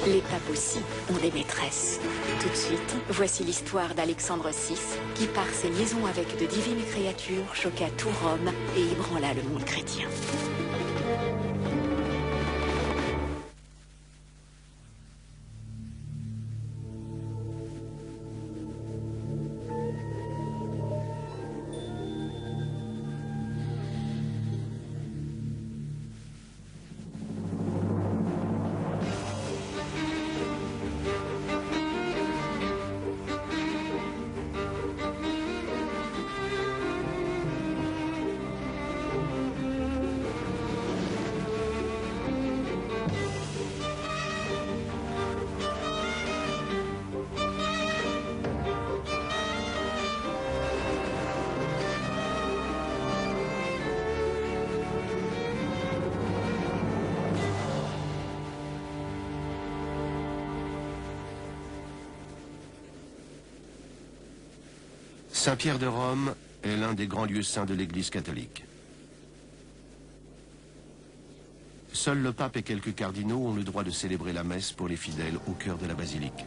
Les papes aussi ont des maîtresses. Tout de suite, voici l'histoire d'Alexandre VI, qui par ses liaisons avec de divines créatures choqua tout Rome et ébranla le monde chrétien. Saint-Pierre de Rome est l'un des grands lieux saints de l'Église catholique. Seul le pape et quelques cardinaux ont le droit de célébrer la messe pour les fidèles au cœur de la basilique.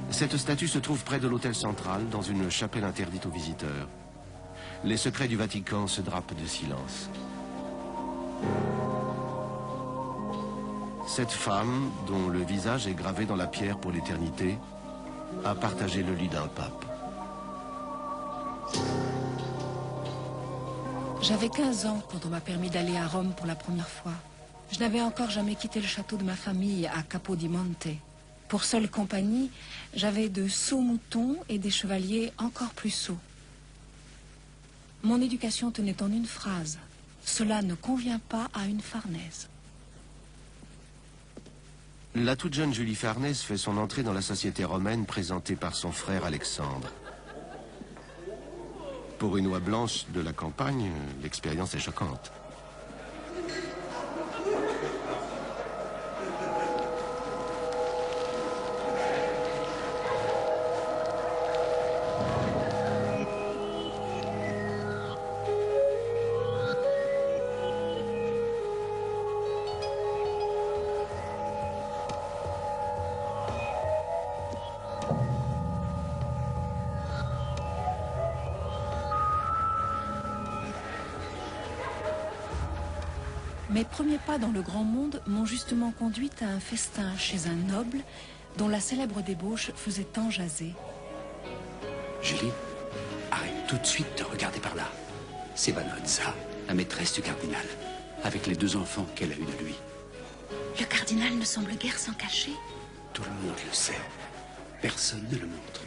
Cette statue se trouve près de l'autel central, dans une chapelle interdite aux visiteurs. Les secrets du Vatican se drapent de silence. Cette femme, dont le visage est gravé dans la pierre pour l'éternité, a partagé le lit d'un pape. J'avais 15 ans quand on m'a permis d'aller à Rome pour la première fois. Je n'avais encore jamais quitté le château de ma famille à Capodimonte. Pour seule compagnie, j'avais de sots moutons et des chevaliers encore plus sots. Mon éducation tenait en une phrase. Cela ne convient pas à une Farnèse. La toute jeune Julie Farnèse fait son entrée dans la société romaine présentée par son frère Alexandre. Pour une oie blanche de la campagne, l'expérience est choquante. Mes premiers pas dans le grand monde m'ont justement conduite à un festin chez un noble dont la célèbre débauche faisait tant jaser. Julie, arrête tout de suite de regarder par là. C'est Vanozza, la maîtresse du cardinal, avec les 2 enfants qu'elle a eus de lui. Le cardinal ne semble guère s'en cacher. Tout le monde le sait. Personne ne le montre.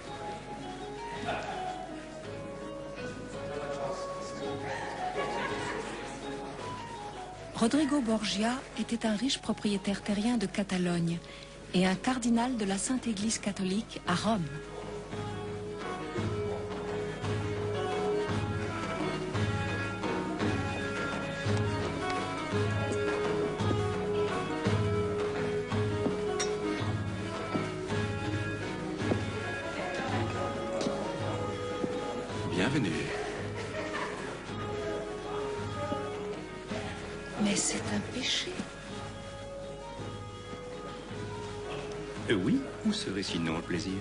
Rodrigo Borgia était un riche propriétaire terrien de Catalogne et un cardinal de la Sainte Église catholique à Rome. Bienvenue. Mais c'est un péché. Oui, où serait sinon le plaisir?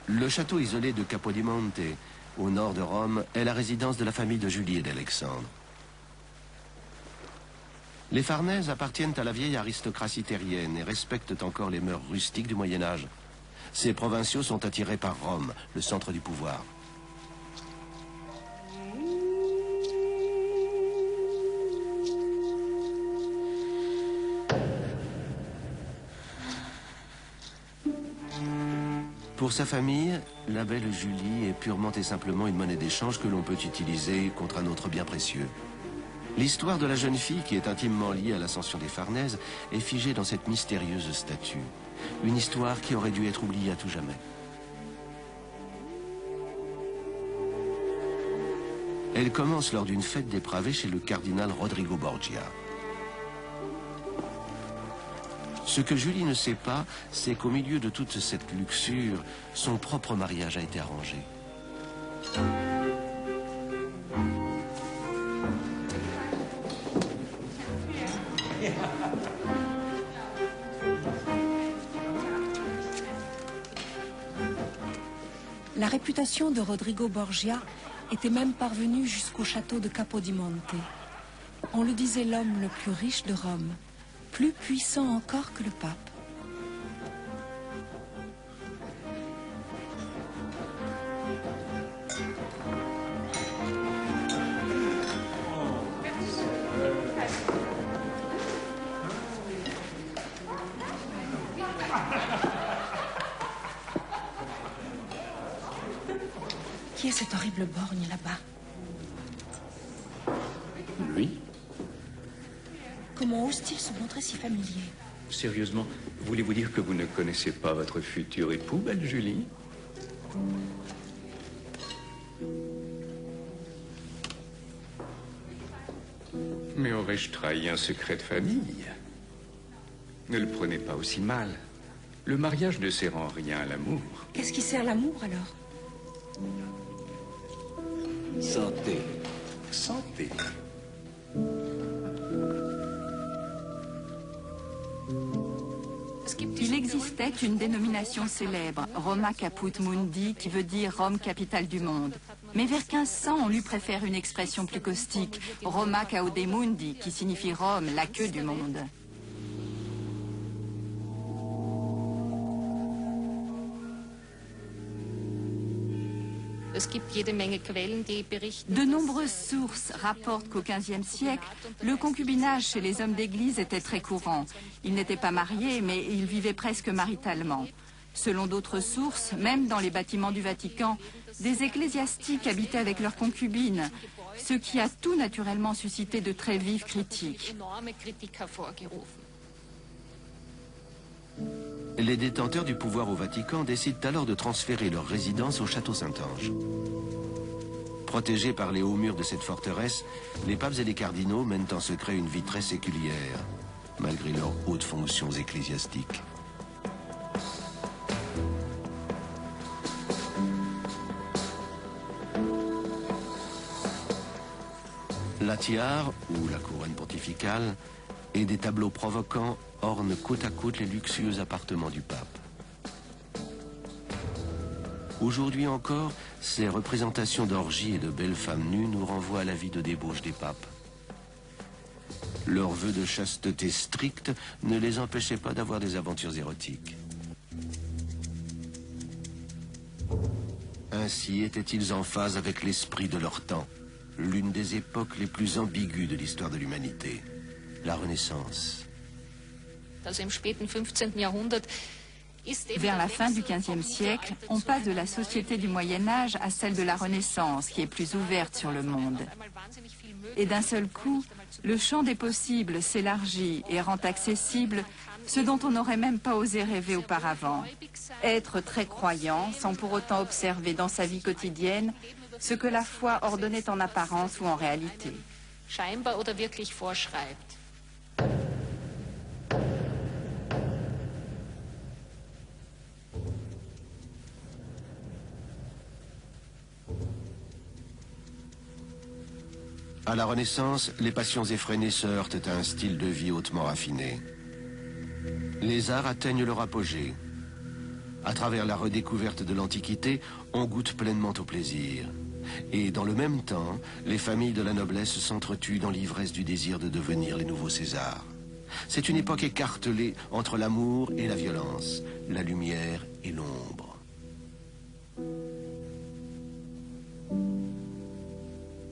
Le château isolé de Capodimonte, au nord de Rome, est la résidence de la famille de Julie et d'Alexandre. Les Farnèses appartiennent à la vieille aristocratie terrienne et respectent encore les mœurs rustiques du Moyen-Âge. Ces provinciaux sont attirés par Rome, le centre du pouvoir. Pour sa famille, la belle Julie est purement et simplement une monnaie d'échange que l'on peut utiliser contre un autre bien précieux. L'histoire de la jeune fille, qui est intimement liée à l'ascension des Farnèses, est figée dans cette mystérieuse statue. Une histoire qui aurait dû être oubliée à tout jamais. Elle commence lors d'une fête dépravée chez le cardinal Rodrigo Borgia. Ce que Julie ne sait pas, c'est qu'au milieu de toute cette luxure, son propre mariage a été arrangé. La réputation de Rodrigo Borgia était même parvenue jusqu'au château de Capodimonte. On le disait l'homme le plus riche de Rome, plus puissant encore que le pape. Qui est cet horrible borgne là-bas? Lui? Comment ose-t-il se montrer si familier? Sérieusement, voulez-vous dire que vous ne connaissez pas votre futur époux, belle Julie? Mais aurais-je trahi un secret de famille? Ne le prenez pas aussi mal. Le mariage ne sert en rien à l'amour. Qu'est-ce qui sert l'amour alors? Santé. Santé. Il existait une dénomination célèbre, Roma Caput Mundi, qui veut dire Rome, capitale du monde. Mais vers 1500, on lui préfère une expression plus caustique, Roma Caude Mundi, qui signifie Rome, la queue du monde. De nombreuses sources rapportent qu'au XVe siècle, le concubinage chez les hommes d'église était très courant. Ils n'étaient pas mariés, mais ils vivaient presque maritalement. Selon d'autres sources, même dans les bâtiments du Vatican, des ecclésiastiques habitaient avec leurs concubines, ce qui a tout naturellement suscité de très vives critiques. Les détenteurs du pouvoir au Vatican décident alors de transférer leur résidence au château Saint-Ange. Protégés par les hauts murs de cette forteresse, les papes et les cardinaux mènent en secret une vie très séculière, malgré leurs hautes fonctions ecclésiastiques. La tiare, ou la couronne pontificale, et des tableaux provocants ornent côte à côte les luxueux appartements du pape. Aujourd'hui encore, ces représentations d'orgies et de belles femmes nues nous renvoient à la vie de débauche des papes. Leurs vœux de chasteté stricte ne les empêchaient pas d'avoir des aventures érotiques. Ainsi étaient-ils en phase avec l'esprit de leur temps, l'une des époques les plus ambiguës de l'histoire de l'humanité, la Renaissance. Vers la fin du XVe siècle, on passe de la société du Moyen-Âge à celle de la Renaissance, qui est plus ouverte sur le monde. Et d'un seul coup, le champ des possibles s'élargit et rend accessible ce dont on n'aurait même pas osé rêver auparavant. Être très croyant, sans pour autant observer dans sa vie quotidienne ce que la foi ordonnait en apparence ou en réalité. À la Renaissance, les passions effrénées se heurtent à un style de vie hautement raffiné. Les arts atteignent leur apogée. À travers la redécouverte de l'Antiquité, on goûte pleinement au plaisir. Et dans le même temps, les familles de la noblesse s'entretuent dans l'ivresse du désir de devenir les nouveaux Césars. C'est une époque écartelée entre l'amour et la violence, la lumière et l'ombre.